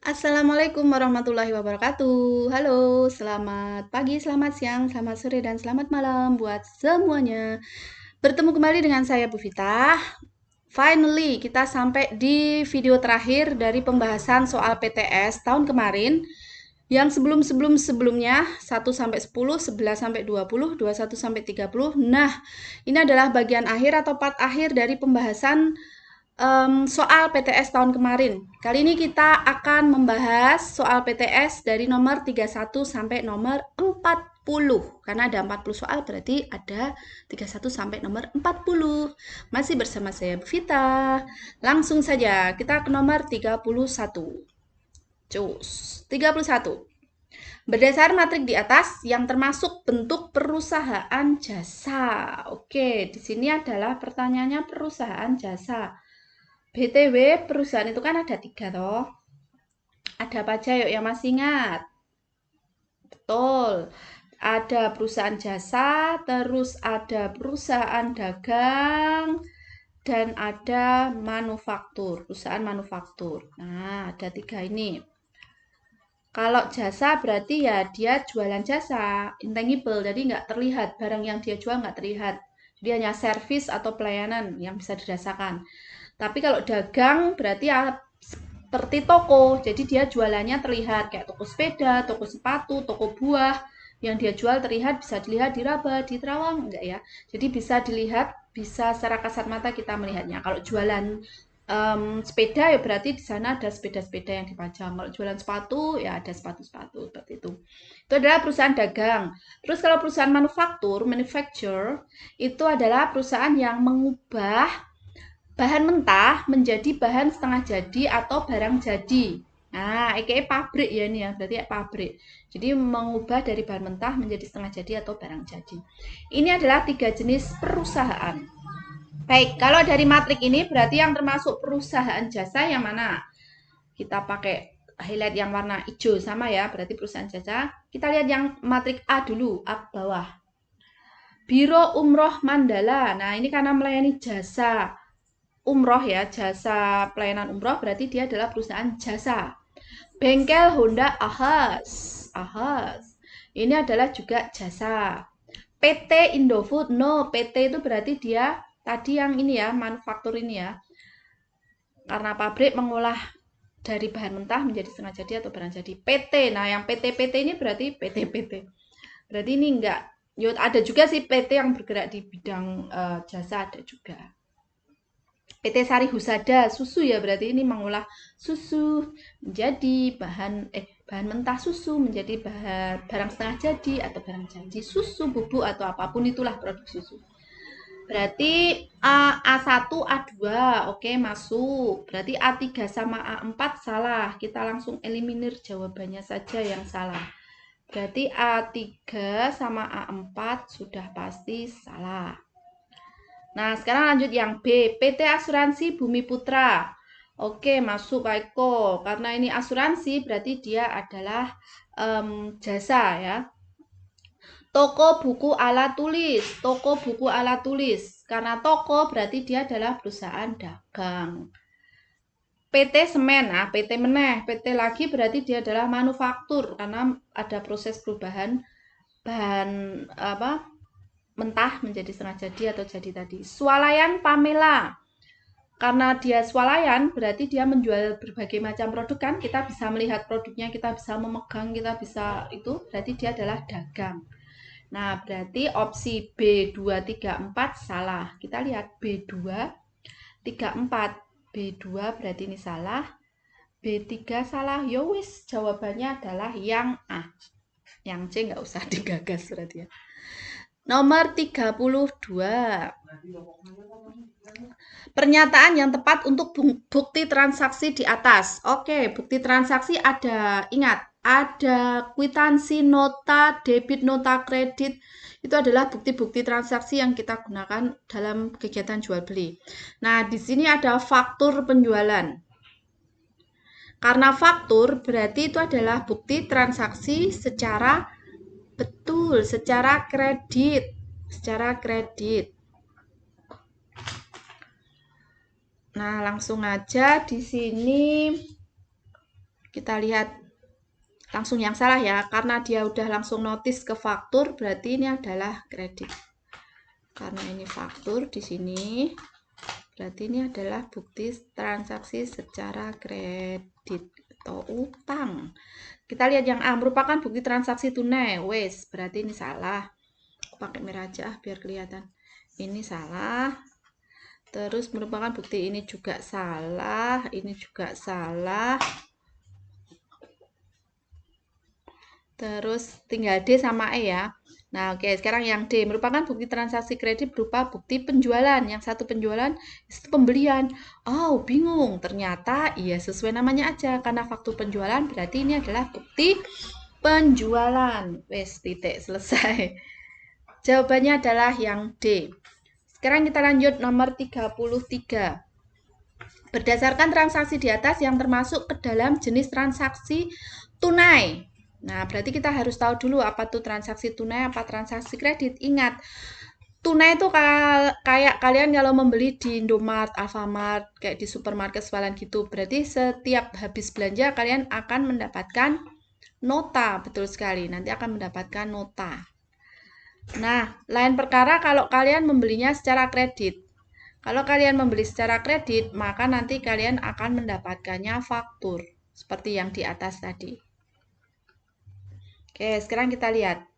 Assalamualaikum warahmatullahi wabarakatuh. Halo, selamat pagi, selamat siang, selamat sore, dan selamat malam buat semuanya. Bertemu kembali dengan saya Bu Vita. Finally, kita sampai di video terakhir dari pembahasan soal PTS tahun kemarin. Yang sebelumnya 1 sampai 10, 11 sampai 20, 21 sampai 30. Nah, ini adalah bagian akhir atau part akhir dari pembahasan soal PTS tahun kemarin. Kali ini kita akan membahas soal PTS dari nomor 31 sampai nomor 40. Karena ada 40 soal, berarti ada 31 sampai nomor 40. Masih bersama saya, Bu Vita. Langsung saja, kita ke nomor 31. Cus. 31. Berdasar matrik di atas yang termasuk bentuk perusahaan jasa. Oke, di sini adalah pertanyaannya perusahaan jasa. BTW perusahaan itu kan ada 3 toh. Ada apa aja yuk yang masih ingat? Betul. Ada perusahaan jasa, terus ada perusahaan dagang, dan ada manufaktur, perusahaan manufaktur. Nah, ada 3 ini. Kalau jasa berarti ya dia jualan jasa, intangible, jadi nggak terlihat, barang yang dia jual nggak terlihat. Jadi hanya servis atau pelayanan yang bisa dirasakan. Tapi kalau dagang berarti ya seperti toko, jadi dia jualannya terlihat kayak toko sepeda, toko sepatu, toko buah. Yang dia jual terlihat, bisa dilihat di Raba, di Terawang, enggak ya. Jadi bisa dilihat, bisa secara kasat mata kita melihatnya. Kalau jualan sepeda ya berarti di sana ada sepeda-sepeda yang dipajang. Kalau jualan sepatu ya ada sepatu-sepatu seperti itu. Itu adalah perusahaan dagang. Terus kalau perusahaan manufaktur, manufacture, itu adalah perusahaan yang mengubah bahan mentah menjadi bahan setengah jadi atau barang jadi. Nah, kayak pabrik ya ini ya, berarti pabrik. Jadi mengubah dari bahan mentah menjadi setengah jadi atau barang jadi. Ini adalah 3 jenis perusahaan. Baik, kalau dari matrik ini berarti yang termasuk perusahaan jasa yang mana? Kita pakai highlight yang warna hijau sama ya, berarti perusahaan jasa. Kita lihat yang matrik A dulu, A bawah. Biro Umroh Mandala. Nah, ini karena melayani jasa umroh ya, jasa pelayanan umroh berarti dia adalah perusahaan jasa. Bengkel Honda Ahas. Ahas. Ini adalah juga jasa. PT Indofood, no, PT itu berarti dia tadi yang ini ya, manufaktur ini ya. Karena pabrik mengolah dari bahan mentah menjadi setengah jadi atau barang jadi. PT, nah yang PT ini berarti PT. Berarti ini enggak, ya ada juga sih PT yang bergerak di bidang jasa, ada juga. PT Sari Husada, susu ya, berarti ini mengolah susu menjadi bahan mentah susu menjadi barang setengah jadi atau barang jadi, susu, bubuk atau apapun itulah produk susu. Berarti A1, A2, oke masuk. Berarti A3 sama A4 salah. Kita langsung eliminir jawabannya saja yang salah. Berarti A3 sama A4 sudah pasti salah. Nah, sekarang lanjut yang B. PT Asuransi Bumi Putra. Oke, masuk Pak Eko. Karena ini asuransi, berarti dia adalah jasa ya. Toko buku alat tulis. Toko buku alat tulis. Karena toko berarti dia adalah perusahaan dagang. PT Semen, nah PT meneh. PT lagi berarti dia adalah manufaktur. Karena ada proses perubahan bahan mentah menjadi setengah jadi atau jadi tadi. Swalayan Pamela. Karena dia swalayan, berarti dia menjual berbagai macam produk kan. Kita bisa melihat produknya, kita bisa memegang, kita bisa itu. Berarti dia adalah dagang. Nah, berarti opsi B2, 3, 4 salah. Kita lihat B2, 3, 4. B2 berarti ini salah. B3 salah. Yowis, jawabannya adalah yang A. Yang C nggak usah digagas berarti ya. Nomor 32. Pernyataan yang tepat untuk bukti transaksi di atas. Oke, bukti transaksi ada, ingat, ada kwitansi, nota, debit, nota kredit. Itu adalah bukti-bukti transaksi yang kita gunakan dalam kegiatan jual beli. Nah, di sini ada faktur penjualan. Karena faktur berarti itu adalah bukti transaksi secara betul, secara kredit. Secara kredit. Nah, langsung aja di sini Kita lihat langsung yang salah ya, karena dia udah langsung notice ke faktur, berarti ini adalah kredit. Karena ini faktur di sini, berarti ini adalah bukti transaksi secara kredit atau utang. Kita lihat yang A, merupakan bukti transaksi tunai. Wes, berarti ini salah. Aku pakai merah aja biar kelihatan. Ini salah. Terus merupakan bukti ini juga salah, ini juga salah. Terus tinggal D sama E ya. Nah, oke, sekarang yang D merupakan bukti transaksi kredit berupa bukti penjualan. Yang satu penjualan, itu pembelian. Oh, bingung. Ternyata iya sesuai namanya aja karena faktur penjualan berarti ini adalah bukti penjualan. Wes, titik, selesai. Jawabannya adalah yang D. Sekarang kita lanjut nomor 33. Berdasarkan transaksi di atas yang termasuk ke dalam jenis transaksi tunai. Nah, berarti kita harus tahu dulu apa tuh transaksi tunai, apa transaksi kredit. Ingat, tunai itu kayak kalian kalau membeli di Indomart, Alfamart, kayak di supermarket sepalan gitu. Berarti setiap habis belanja kalian akan mendapatkan nota, betul sekali. Nanti akan mendapatkan nota. Nah, lain perkara kalau kalian membelinya secara kredit. Kalau kalian membeli secara kredit, maka nanti kalian akan mendapatkannya faktur. Seperti yang di atas tadi. Oke, sekarang kita lihat.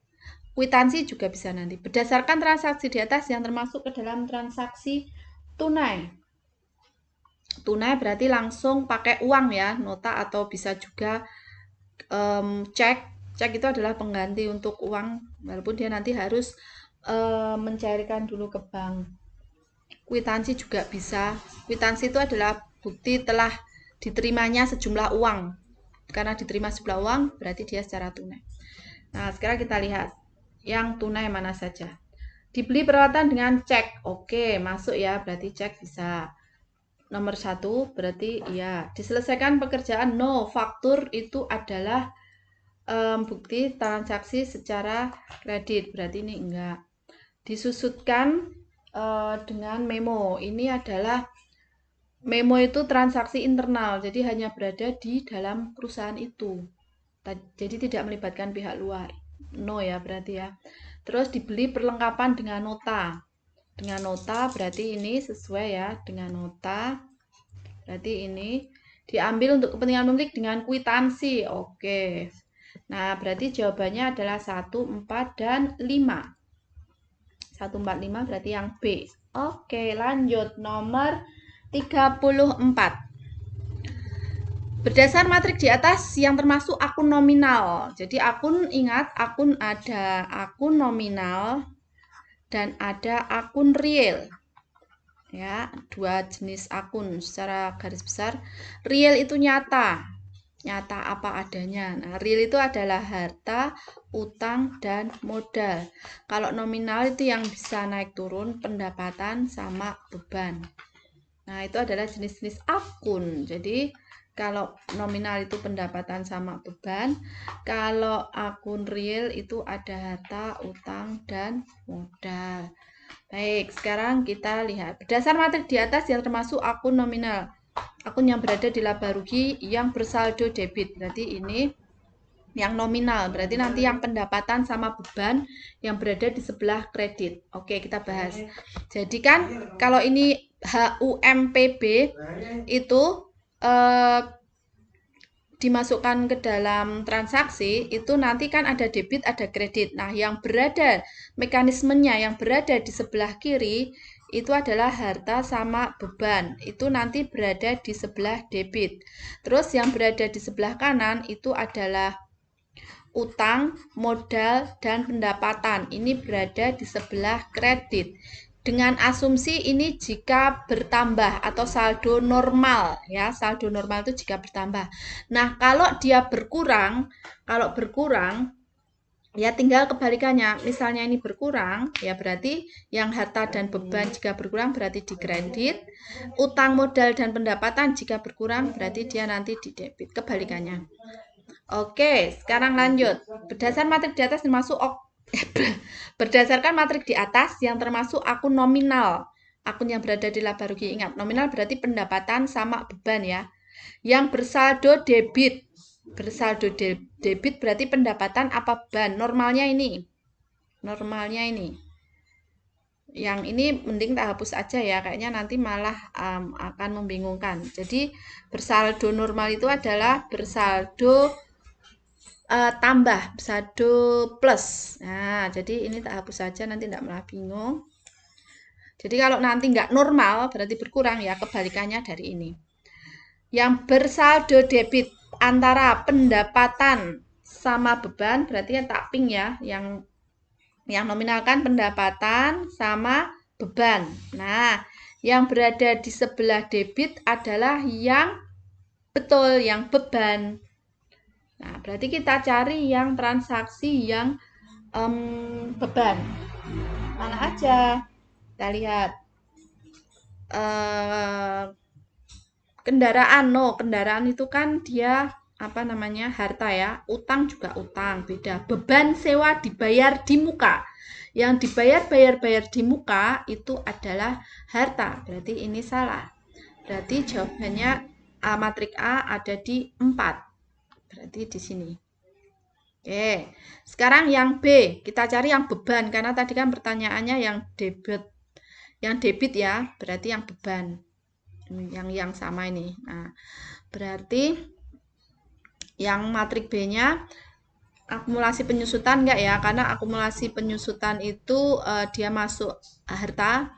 Kwitansi juga bisa nanti. Berdasarkan transaksi di atas yang termasuk ke dalam transaksi tunai. Tunai berarti langsung pakai uang ya, nota atau bisa juga cek. Cek itu adalah pengganti untuk uang, walaupun dia nanti harus mencairkan dulu ke bank. Kwitansi juga bisa. Kwitansi itu adalah bukti telah diterimanya sejumlah uang. Karena diterima sejumlah uang, berarti dia secara tunai. Nah, sekarang kita lihat yang tunai mana saja. Dibeli peralatan dengan cek. Oke, masuk ya, berarti cek bisa. Nomor 1 berarti ya. Diselesaikan pekerjaan, no. Faktur itu adalah bukti transaksi secara kredit, berarti ini enggak. Disusutkan dengan memo. Ini adalah memo itu transaksi internal, jadi hanya berada di dalam perusahaan itu. Jadi tidak melibatkan pihak luar. No ya berarti ya. Terus dibeli perlengkapan dengan nota. Dengan nota berarti ini sesuai ya dengan nota. Berarti ini diambil untuk kepentingan pemilik dengan kwitansi. Oke. Nah, berarti jawabannya adalah 1, 4, dan 5. 1, 4, 5 berarti yang B. Oke, lanjut. Nomor 34. Berdasar matrik di atas yang termasuk akun nominal. Jadi akun, ingat, akun ada akun nominal dan ada akun real. Ya, dua jenis akun secara garis besar. Real itu nyata. Nyata apa adanya. Nah, real itu adalah harta, utang, dan modal. Kalau nominal itu yang bisa naik turun pendapatan sama beban. Nah, itu adalah jenis-jenis akun. Jadi, kalau nominal itu pendapatan sama beban, kalau akun real itu ada harta, utang, dan modal. Baik, sekarang kita lihat. Berdasar materi di atas yang termasuk akun nominal. Akun yang berada di laba rugi yang bersaldo debit. Berarti ini yang nominal. Berarti nanti yang pendapatan sama beban yang berada di sebelah kredit. Oke, kita bahas. Jadi kan kalau ini HUMPB itu dimasukkan ke dalam transaksi, itu nanti kan ada debit, ada kredit. Nah, yang berada, mekanismenya yang berada di sebelah kiri, itu adalah harta sama beban. Itu nanti berada di sebelah debit. Terus yang berada di sebelah kanan, itu adalah utang, modal, dan pendapatan. Ini berada di sebelah kredit. Dengan asumsi ini jika bertambah atau saldo normal ya, saldo normal itu jika bertambah. Nah, kalau dia berkurang, ya tinggal kebalikannya. Misalnya ini berkurang, ya berarti yang harta dan beban jika berkurang berarti di kredit. Utang, modal, dan pendapatan jika berkurang berarti dia nanti di debit. Kebalikannya. Oke, sekarang lanjut. Berdasarkan matrik di atas termasuk berdasarkan matrik di atas yang termasuk akun nominal. Akun yang berada di laba rugi. Ingat, nominal berarti pendapatan sama beban ya. Yang bersaldo debit. bersaldo debit berarti pendapatan apa beban? Normalnya ini. Normalnya ini. Yang ini mending tak hapus aja ya, kayaknya nanti malah akan membingungkan. Jadi bersaldo normal itu adalah bersaldo tambah, bersaldo plus. Nah, jadi ini tak hapus saja nanti tidak malah bingung. Jadi kalau nanti nggak normal berarti berkurang ya, kebalikannya dari ini. Yang bersaldo debit antara pendapatan sama beban berarti yang tak pink ya, yang nominalkan pendapatan sama beban. Nah, yang berada di sebelah debit adalah yang betul, yang beban. Nah, berarti kita cari yang transaksi yang beban. Mana aja? Kita lihat. Kendaraan itu kan dia apa namanya, harta ya. Utang juga utang, beda. Beban sewa dibayar di muka. Yang dibayar di muka itu adalah harta. Berarti ini salah. Berarti jawabannya matrik A ada di 4. Berarti di sini. Oke. Sekarang yang B, kita cari yang beban karena tadi kan pertanyaannya yang debit. Yang debit ya, berarti yang beban. Yang sama ini. Nah, berarti yang matrik B-nya akumulasi penyusutan enggak ya? Karena akumulasi penyusutan itu dia masuk harta.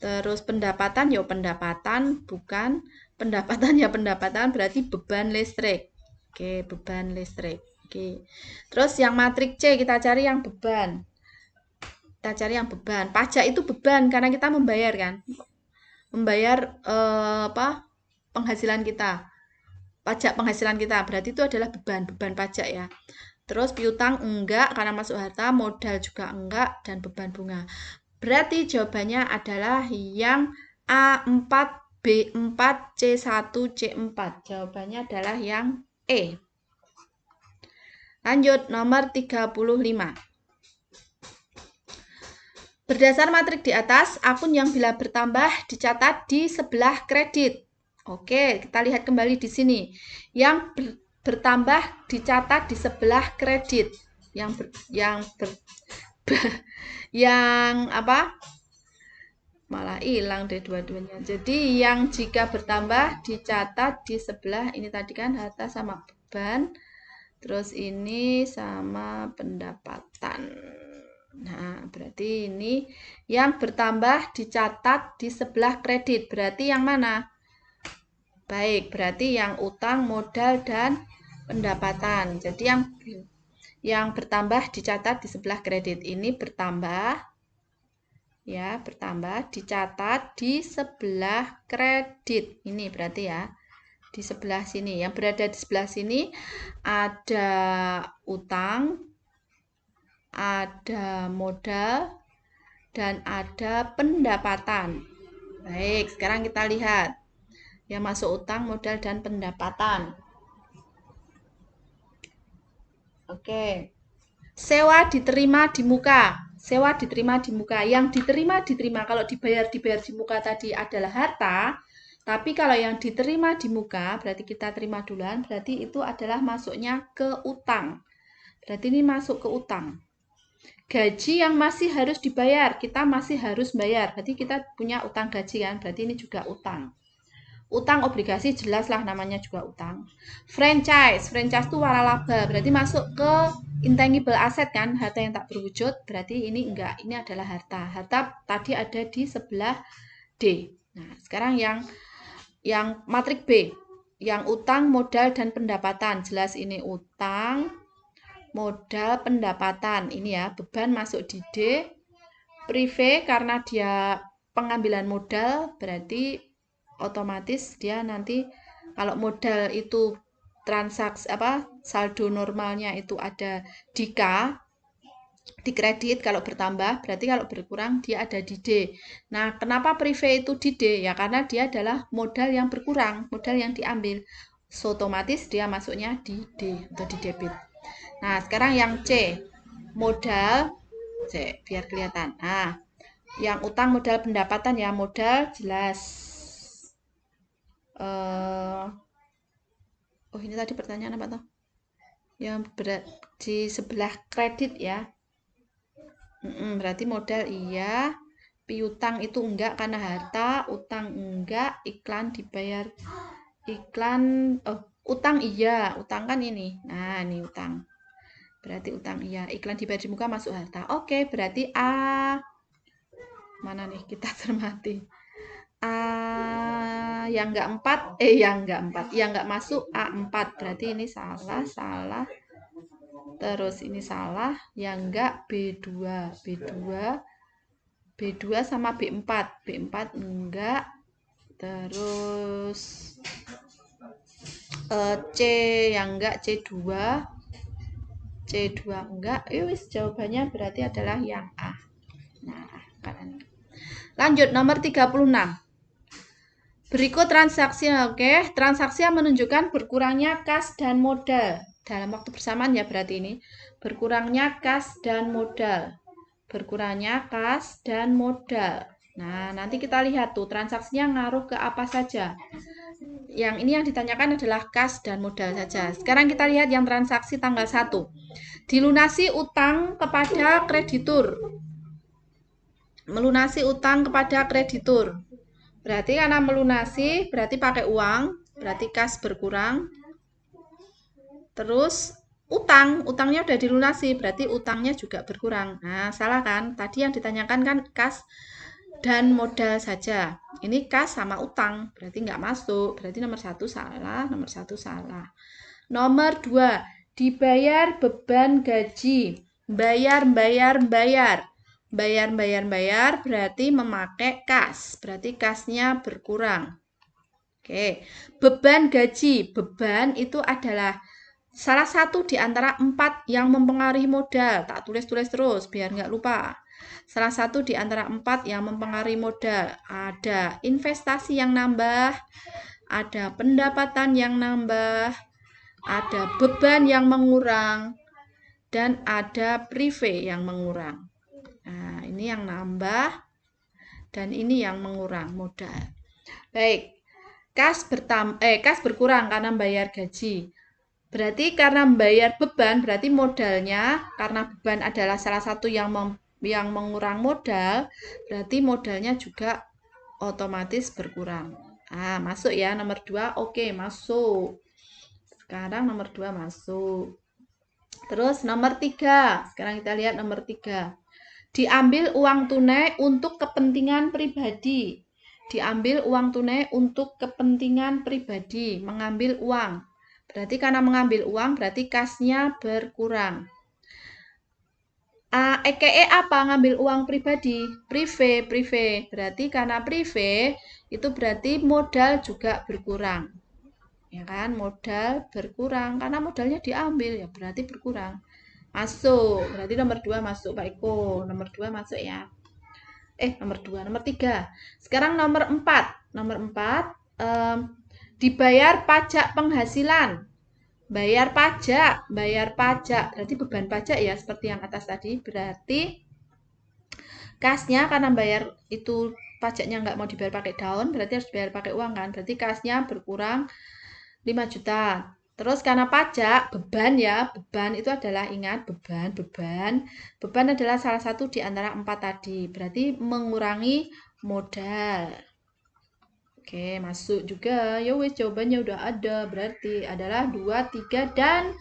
Terus pendapatan ya pendapatan, bukan pendapatan ya pendapatan, berarti beban listrik. Oke, beban listrik. Oke. Terus yang matrik C kita cari yang beban. Kita cari yang beban. Pajak itu beban karena kita membayar kan. Membayar penghasilan kita. Pajak penghasilan kita. Berarti itu adalah beban pajak ya. Terus piutang enggak karena masuk harta, modal juga enggak, dan beban bunga. Berarti jawabannya adalah yang A4, B4, C1, C4. Jawabannya adalah yang E. Lanjut, nomor 35. Berdasar matrik di atas, akun yang bila bertambah dicatat di sebelah kredit. Oke, kita lihat kembali di sini. Yang bertambah dicatat di sebelah kredit. Yang apa? Malah hilang deh dua-duanya. Jadi yang jika bertambah dicatat di sebelah ini tadi kan harta sama beban. Terus ini sama pendapatan. Nah, berarti ini yang bertambah dicatat di sebelah kredit. Berarti yang mana? Baik, berarti yang utang, modal, dan pendapatan. Jadi yang bertambah dicatat di sebelah kredit. Ini bertambah, ya, bertambah dicatat di sebelah kredit. Ini berarti ya, di sebelah sini. Yang berada di sebelah sini ada utang, ada modal, dan ada pendapatan. Baik, sekarang kita lihat. Yang masuk utang, modal, dan pendapatan. Oke. Sewa diterima di muka. Sewa diterima di muka. Yang diterima. Kalau dibayar di muka tadi adalah harta. Tapi kalau yang diterima di muka, berarti kita terima duluan, berarti itu adalah masuknya ke utang. Berarti ini masuk ke utang. Gaji yang masih harus dibayar, kita masih harus bayar. Berarti kita punya utang gaji kan, berarti ini juga utang. Utang obligasi jelas lah namanya juga utang. Franchise itu waralaba, berarti masuk ke intangible asset kan, harta yang tak berwujud, berarti ini enggak, ini adalah harta. Harta tadi ada di sebelah D. Nah, sekarang yang matrik B, yang utang, modal, dan pendapatan. Jelas ini utang, modal, pendapatan. Ini ya, beban masuk di D. Prive karena dia pengambilan modal, berarti otomatis dia nanti kalau modal itu transaksi saldo normalnya itu ada di K, di kredit. Kalau bertambah berarti kalau berkurang dia ada di D. Nah, kenapa prive itu di D? Ya karena dia adalah modal yang berkurang, modal yang diambil. So, otomatis dia masuknya di D atau di debit. Nah, sekarang yang C, modal C, biar kelihatan. Nah, yang utang, modal, pendapatan ya, modal jelas. Oh, ini tadi pertanyaan apa tuh? yang di sebelah kredit ya. Berarti modal iya, piutang itu enggak karena harta, utang enggak, iklan dibayar utang iya, utang kan ini. Nah, ini utang. Berarti utang iya, iklan dibayar di muka masuk harta. Oke, berarti A. Mana nih kita cermati. A yang enggak 4, yang enggak masuk A4. Berarti ini salah. Terus ini salah, yang enggak B2 sama B4 enggak. Terus C yang enggak C2 enggak. Wis jawabannya berarti adalah yang A. Nah, lanjut nomor 36. Berikut transaksi, oke. Transaksi yang menunjukkan berkurangnya kas dan modal dalam waktu bersamaan ya, berarti ini berkurangnya kas dan modal. Berkurangnya kas dan modal. Nah, nanti kita lihat tuh transaksinya ngaruh ke apa saja. Yang ini yang ditanyakan adalah kas dan modal saja. Sekarang kita lihat yang transaksi tanggal 1. Dilunasi utang kepada kreditur. Melunasi utang kepada kreditur. Berarti karena melunasi, berarti pakai uang, berarti kas berkurang. Terus utangnya udah dilunasi, berarti utangnya juga berkurang. Nah, salah kan? Tadi yang ditanyakan kan kas dan modal saja. Ini kas sama utang, berarti nggak masuk. Berarti nomor 1 salah, nomor 1 salah. Nomor 2, dibayar beban gaji. Bayar, berarti memakai kas. Berarti kasnya berkurang. Oke, beban gaji. Beban itu adalah salah satu di antara 4 yang mempengaruhi modal. Tak tulis-tulis terus biar nggak lupa. Salah satu di antara 4 yang mempengaruhi modal. Ada investasi yang nambah, ada pendapatan yang nambah, ada beban yang mengurang, dan ada prive yang mengurang. Nah, ini yang nambah dan ini yang mengurang modal. Baik, kas berkurang karena bayar gaji. Berarti karena bayar beban, berarti modalnya, karena beban adalah salah satu yang mengurang modal, berarti modalnya juga otomatis berkurang. Ah, masuk ya nomor 2. Oke, masuk. Sekarang nomor 2 masuk. Terus nomor 3. Sekarang kita lihat nomor 3. Diambil uang tunai untuk kepentingan pribadi. Diambil uang tunai untuk kepentingan pribadi. Mengambil uang. Berarti karena mengambil uang, berarti kasnya berkurang. EKE apa? Ngambil uang pribadi. Prive. Berarti karena prive, itu berarti modal juga berkurang. Ya kan? Modal berkurang. Karena modalnya diambil, ya berarti berkurang. Masuk. Berarti nomor 2 masuk, Pak Eko. Nomor 2 masuk ya. Nomor 2. Nomor 3. Sekarang nomor 4. Nomor 4. Dibayar pajak penghasilan. Bayar pajak. Berarti beban pajak ya, seperti yang atas tadi. Berarti kasnya karena bayar itu pajaknya nggak mau dibayar pakai daun, berarti harus dibayar pakai uang kan. Berarti kasnya berkurang 5 juta. Terus karena pajak, beban ya, beban itu adalah, ingat, beban adalah salah satu di antara 4 tadi, berarti mengurangi modal. Oke, masuk juga. Ya wes, jawabannya udah ada, berarti adalah 2, 3, dan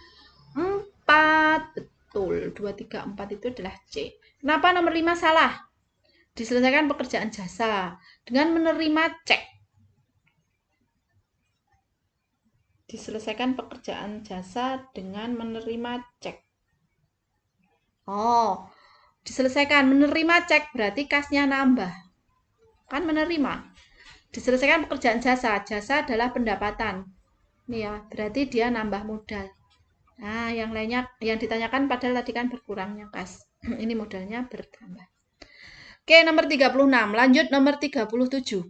4. Betul, 2, 3, 4 itu adalah C. Kenapa nomor 5 salah? Diselesaikan pekerjaan jasa dengan menerima cek. Diselesaikan pekerjaan jasa dengan menerima cek. Oh, diselesaikan menerima cek berarti kasnya nambah. Kan menerima. Diselesaikan pekerjaan jasa. Jasa adalah pendapatan. Nih ya, berarti dia nambah modal. Nah, yang lainnya yang ditanyakan padahal tadi kan berkurangnya kas. Ini modalnya bertambah. Oke, nomor 36. Lanjut nomor 37.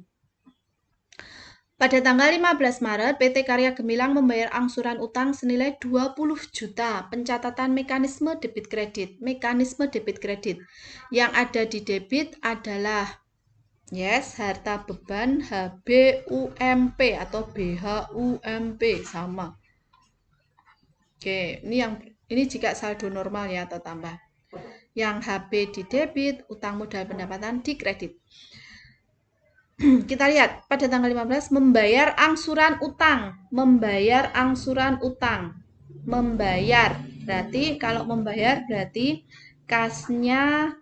Pada tanggal 15 Maret, PT Karya Gemilang membayar angsuran utang senilai 20 juta. Pencatatan mekanisme debit kredit. Mekanisme debit kredit. Yang ada di debit adalah harta beban HBUMP atau BHUMP sama. Oke, ini jika saldo normal ya atau tambah. Yang HB di debit, utang modal pendapatan di kredit. Kita lihat pada tanggal 15 membayar angsuran utang. Membayar angsuran utang. Membayar. Berarti kalau membayar berarti kasnya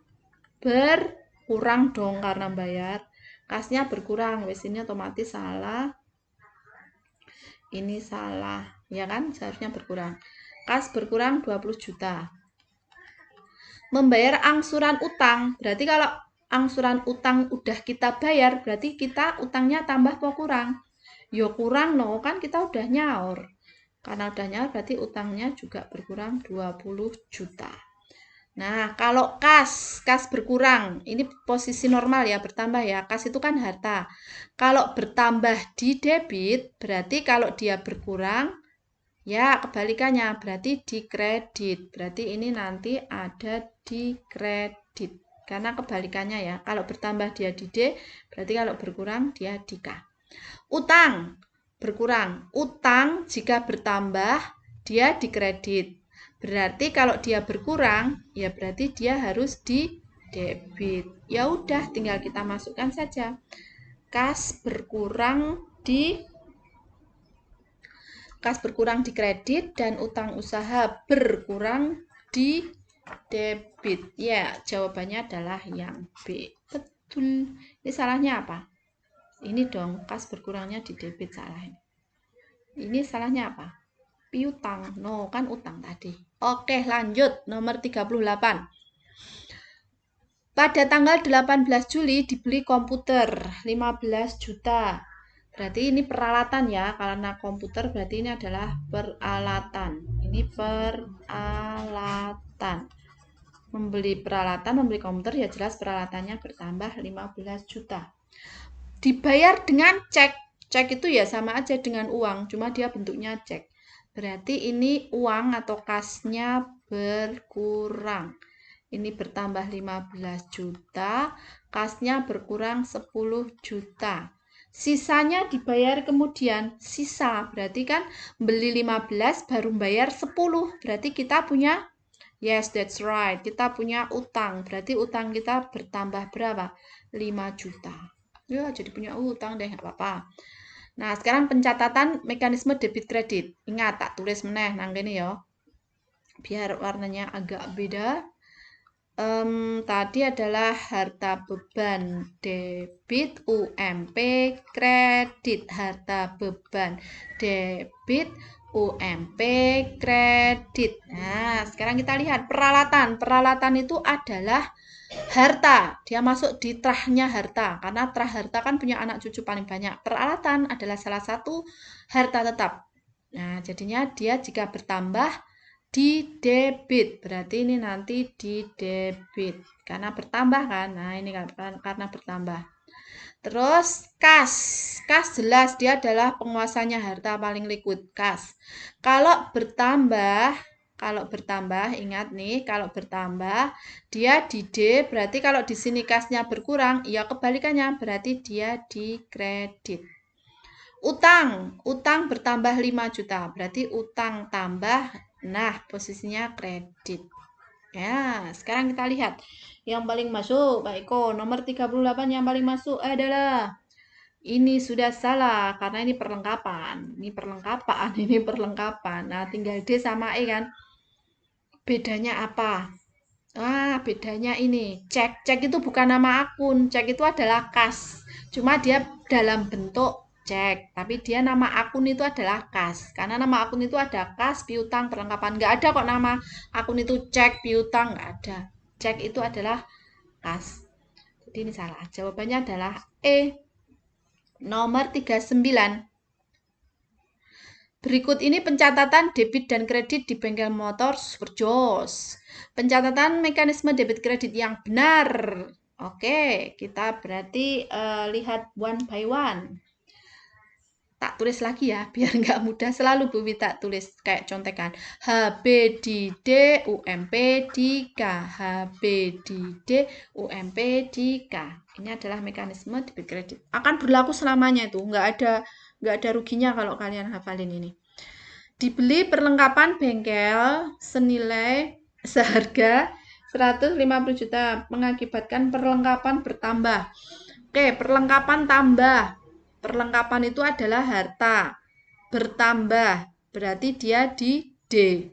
berkurang dong karena bayar. Kasnya berkurang. Wes ini otomatis salah. Ini salah. Ya kan? Seharusnya berkurang. Kas berkurang 20 juta. Membayar angsuran utang. Berarti kalau angsuran utang udah kita bayar, berarti kita utangnya tambah apa kurang? Yo kurang no, kan kita udah nyaur. Karena udah nyaur berarti utangnya juga berkurang 20 juta. Nah, kalau kas berkurang, ini posisi normal ya, bertambah ya. Kas itu kan harta. Kalau bertambah di debit, berarti kalau dia berkurang, ya kebalikannya, berarti di kredit. Berarti ini nanti ada di kredit. Karena kebalikannya ya, kalau bertambah dia di D, berarti kalau berkurang dia di K. Utang berkurang. Utang jika bertambah dia di kredit. Berarti kalau dia berkurang, ya berarti dia harus di debit. Ya udah, tinggal kita masukkan saja. Kas berkurang di kredit dan utang usaha berkurang di debit. Ya, jawabannya adalah yang B. Betul. Ini salahnya apa? Ini dong, kas berkurangnya di debit salah. Ini salahnya apa? Piutang. No, kan utang tadi. Oke, lanjut. Nomor 38. Pada tanggal 18 Juli dibeli komputer 15 juta. Berarti ini peralatan ya, karena komputer berarti ini adalah peralatan. Ini peralatan. Membeli komputer ya jelas peralatannya bertambah 15 juta. Dibayar dengan cek. Cek itu ya sama aja dengan uang, cuma dia bentuknya cek. Berarti ini uang atau kasnya berkurang. Ini bertambah 15 juta, kasnya berkurang 10 juta. Sisanya dibayar kemudian, sisa berarti kan beli 15 baru bayar 10, berarti kita punya, yes that's right, kita punya utang, berarti utang kita bertambah berapa? 5 juta. Ya jadi punya utang deh, nggak apa-apa. Nah sekarang pencatatan mekanisme debit kredit. Ingat tak tulis meneh nang kene ya, biar warnanya agak beda. Tadi adalah harta beban debit, UMP kredit, harta beban debit, UMP kredit. Nah, sekarang kita lihat peralatan. Peralatan itu adalah harta. Dia masuk di trahnya harta, karena trah harta kan punya anak cucu paling banyak. Peralatan adalah salah satu harta tetap. Nah, jadinya dia jika bertambah di debit, berarti ini nanti di debit karena bertambah kan. Nah ini karena bertambah. Terus kas jelas dia adalah penguasanya harta paling liquid, kas. Kalau bertambah ingat nih, kalau bertambah dia di D, berarti kalau di sini kasnya berkurang, ya kebalikannya berarti dia di kredit. Utang bertambah 5 juta, berarti utang tambah. Nah, posisinya kredit. Ya, sekarang kita lihat. Yang paling masuk, Pak Eko, nomor 38 yang paling masuk adalah ini sudah salah karena ini perlengkapan. Ini perlengkapan. Nah, tinggal D sama E kan. Bedanya apa? Bedanya ini. Cek itu bukan nama akun. Cek itu adalah kas. Cuma dia dalam bentuk cek, tapi dia nama akun itu adalah kas, karena nama akun itu ada kas, piutang, perlengkapan. Nggak ada kok nama akun itu cek, piutang, nggak ada. Cek itu adalah kas. Jadi ini salah. Jawabannya adalah E. Nomor 39. Berikut ini pencatatan debit dan kredit di bengkel motor Superjos. Pencatatan mekanisme debit kredit yang benar. Oke, kita berarti lihat one by one. Tak tulis lagi ya, biar nggak mudah. Selalu Bu Wita tulis kayak contekan. HB di D, UMP di K. HB di D, UMP di K. Ini adalah mekanisme debit kredit. Akan berlaku selamanya itu. Nggak ada ruginya kalau kalian hafalin ini. Dibeli perlengkapan bengkel senilai seharga 150 juta mengakibatkan perlengkapan bertambah. Oke, perlengkapan tambah. Perlengkapan itu adalah harta bertambah. Berarti dia di D.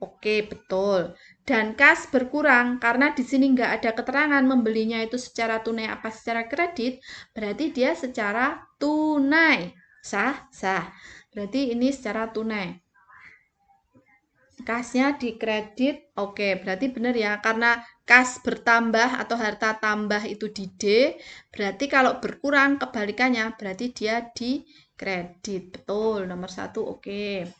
Oke, betul. Dan kas berkurang karena di sini nggak ada keterangan membelinya itu secara tunai apa secara kredit, berarti dia secara tunai. Sah? Sah. Berarti ini secara tunai. Kasnya di kredit, oke, berarti benar ya, karena kas bertambah atau harta tambah itu di D, berarti kalau berkurang kebalikannya, berarti dia di kredit. Betul, nomor 1 oke.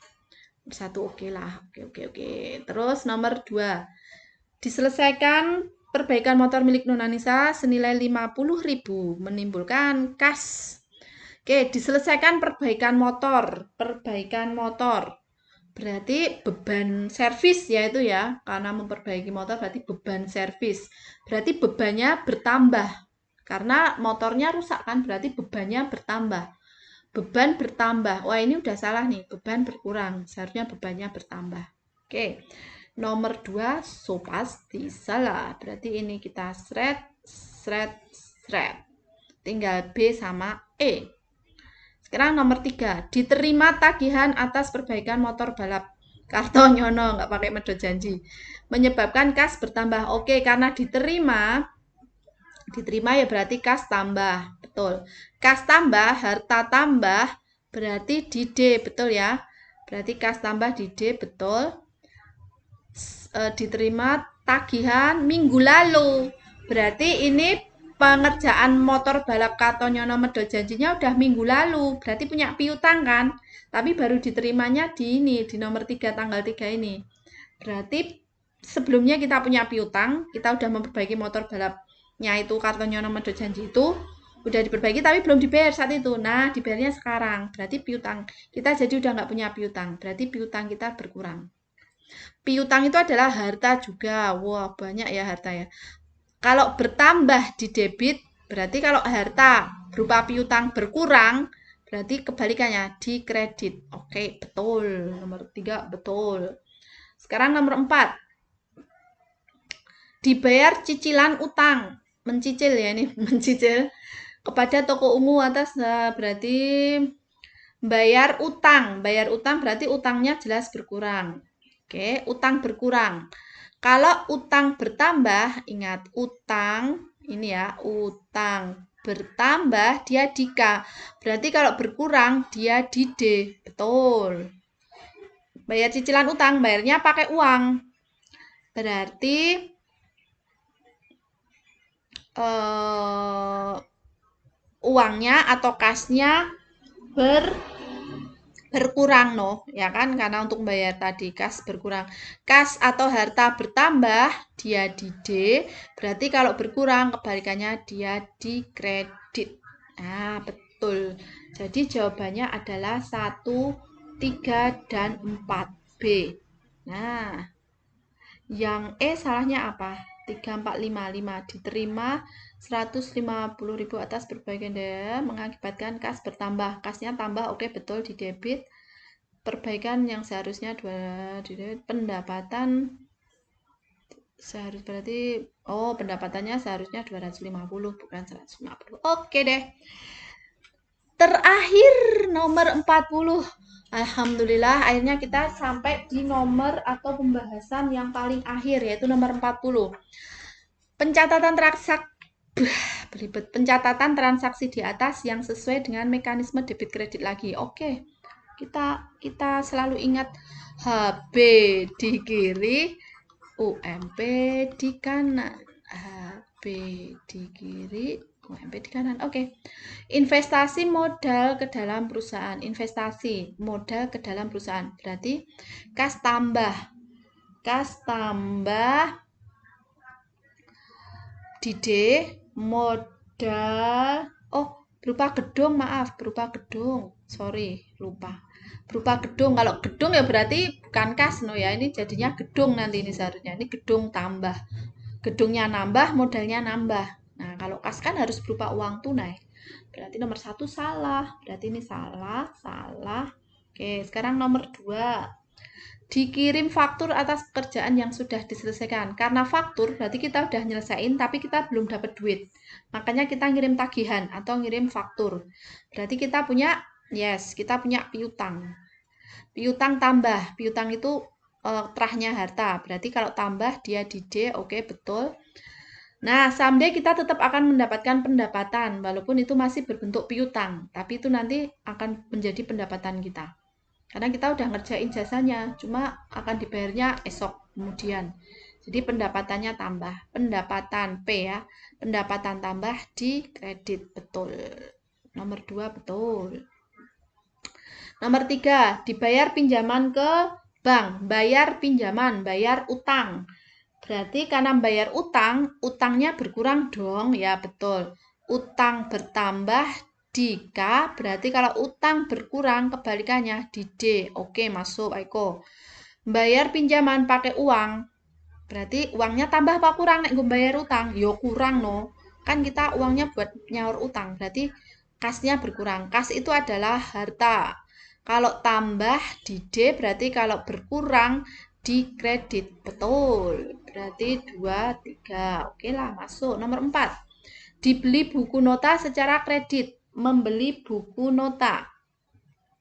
Nomor 1 oke lah, oke. Terus nomor 2, diselesaikan perbaikan motor milik Nona Nisa senilai 50.000 menimbulkan kas. Oke, diselesaikan perbaikan motor. Perbaikan motor. Berarti beban servis ya itu ya. Karena memperbaiki motor berarti beban servis. Berarti bebannya bertambah. Karena motornya rusak kan, berarti bebannya bertambah. Beban bertambah. Wah, ini udah salah nih. Beban berkurang. Seharusnya bebannya bertambah. Oke. Nomor 2, so pasti salah. Berarti ini kita shred. Tinggal B sama E. Sekarang nomor 3, diterima tagihan atas perbaikan motor balap Kartonyono, nggak pakai medhot janji, menyebabkan kas bertambah. Oke, karena diterima ya berarti kas tambah, betul. Kas tambah, harta tambah, berarti di D, betul ya. Berarti kas tambah di D, betul. Diterima tagihan minggu lalu, berarti ini pengerjaan motor balap Kartonyono medhot janjinya udah minggu lalu, berarti punya piutang kan, tapi baru diterimanya di ini, di nomor 3 tanggal 3 ini. Berarti sebelumnya kita punya piutang, kita udah memperbaiki motor balapnya itu Kartonyono medhot janji itu udah diperbaiki tapi belum dibayar saat itu. Nah, dibayarnya sekarang, berarti piutang kita jadi udah nggak punya piutang, berarti piutang kita berkurang. Piutang itu adalah harta juga. Wah, banyak ya harta ya. Kalau bertambah di debit, berarti kalau harta berupa piutang berkurang, berarti kebalikannya di kredit. Oke, betul. Nomor 3 betul. Sekarang nomor 4. Dibayar cicilan utang. Mencicil ya ini, mencicil kepada toko ungu atas, berarti bayar utang. Bayar utang berarti utangnya jelas berkurang. Oke, utang berkurang. Kalau utang bertambah, ingat utang ini ya, utang bertambah dia di K. Berarti kalau berkurang dia di D. Betul. Bayar cicilan utang, bayarnya pakai uang. Berarti uangnya atau kasnya berkurang ya kan, karena untuk bayar tadi kas berkurang. Kas atau harta bertambah dia di D, berarti kalau berkurang kebalikannya dia di kredit. Nah, betul. Jadi jawabannya adalah 1, 3, dan 4B. Nah, yang E salahnya apa? 3, 4, 5. Diterima 150.000 atas perbaikan daya mengakibatkan kas bertambah. Kasnya tambah, oke betul di debit. Perbaikan yang seharusnya pendapatan berarti pendapatannya seharusnya 250 bukan 150. Oke deh. Terakhir nomor 40. Alhamdulillah akhirnya kita sampai di nomor atau pembahasan yang paling akhir yaitu nomor 40. Pencatatan transaksi di atas yang sesuai dengan mekanisme debit kredit lagi. Oke. Kita selalu ingat HB di kiri, UMP di kanan. HB di kiri, UMP di kanan. Oke. Investasi modal ke dalam perusahaan. Investasi modal ke dalam perusahaan. Berarti kas tambah. Kas tambah di D, modal berupa gedung, sorry, lupa. Berupa gedung, kalau gedung ya berarti bukan kas ya, ini jadinya gedung nanti ini seharusnya, ini gedung tambah. Gedungnya nambah, modalnya nambah. Nah, kalau kas kan harus berupa uang tunai. Berarti nomor 1 salah, berarti ini salah. Oke, sekarang nomor 2. Dikirim faktur atas pekerjaan yang sudah diselesaikan. Karena faktur berarti kita udah nyelesain tapi kita belum dapat duit. Makanya kita ngirim tagihan atau ngirim faktur. Berarti kita punya kita punya piutang. Piutang tambah. Piutang itu terahnya harta. Berarti kalau tambah dia di D, oke, betul. Nah, someday kita tetap akan mendapatkan pendapatan, walaupun itu masih berbentuk piutang, tapi itu nanti akan menjadi pendapatan kita. Karena kita udah ngerjain jasanya, cuma akan dibayarnya esok kemudian. Jadi pendapatannya tambah, pendapatan P ya, pendapatan tambah di kredit, betul. Nomor 2 betul. Nomor 3, dibayar pinjaman ke bank, bayar pinjaman, bayar utang. Berarti karena bayar utang, utangnya berkurang dong, ya betul. Utang bertambah di K, berarti kalau utang berkurang kebalikannya di D. Oke, masuk Aiko. Bayar pinjaman pakai uang, berarti uangnya tambah apa kurang nek gue bayar utang? Yo kurang no. Kan kita uangnya buat nyaur utang, berarti kasnya berkurang. Kas itu adalah harta. Kalau tambah di D berarti kalau berkurang di kredit. Betul. Berarti 2, 3. Oke lah, masuk. Nomor 4. Dibeli buku nota secara kredit. Membeli buku nota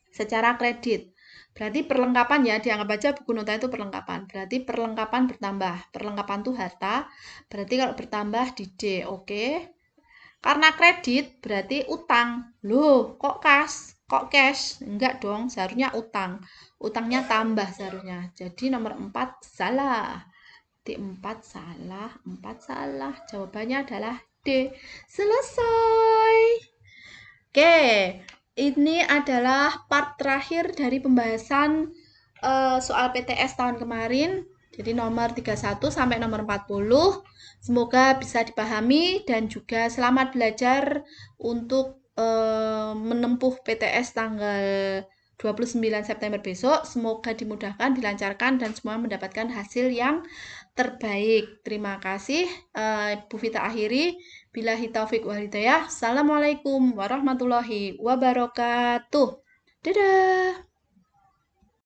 secara kredit. Berarti perlengkapan ya, dianggap aja buku nota itu perlengkapan. Berarti perlengkapan bertambah. Perlengkapan itu harta. Berarti kalau bertambah di D. Oke. Karena kredit berarti utang. Loh, kok kas? Kok cash? Enggak dong, seharusnya utang. Utangnya tambah seharusnya. Jadi nomor 4 salah. D4 salah, 4 salah. Jawabannya adalah D. Selesai. Oke, ini adalah part terakhir dari pembahasan soal PTS tahun kemarin. Jadi nomor 31 sampai nomor 40. Semoga bisa dipahami dan juga selamat belajar untuk menempuh PTS tanggal 29 September besok. Semoga dimudahkan, dilancarkan, dan semua mendapatkan hasil yang terbaik. Terima kasih. Bu Vita akhiri. Billahi taufik wal hidayah. Assalamualaikum warahmatullahi wabarakatuh. Dadah.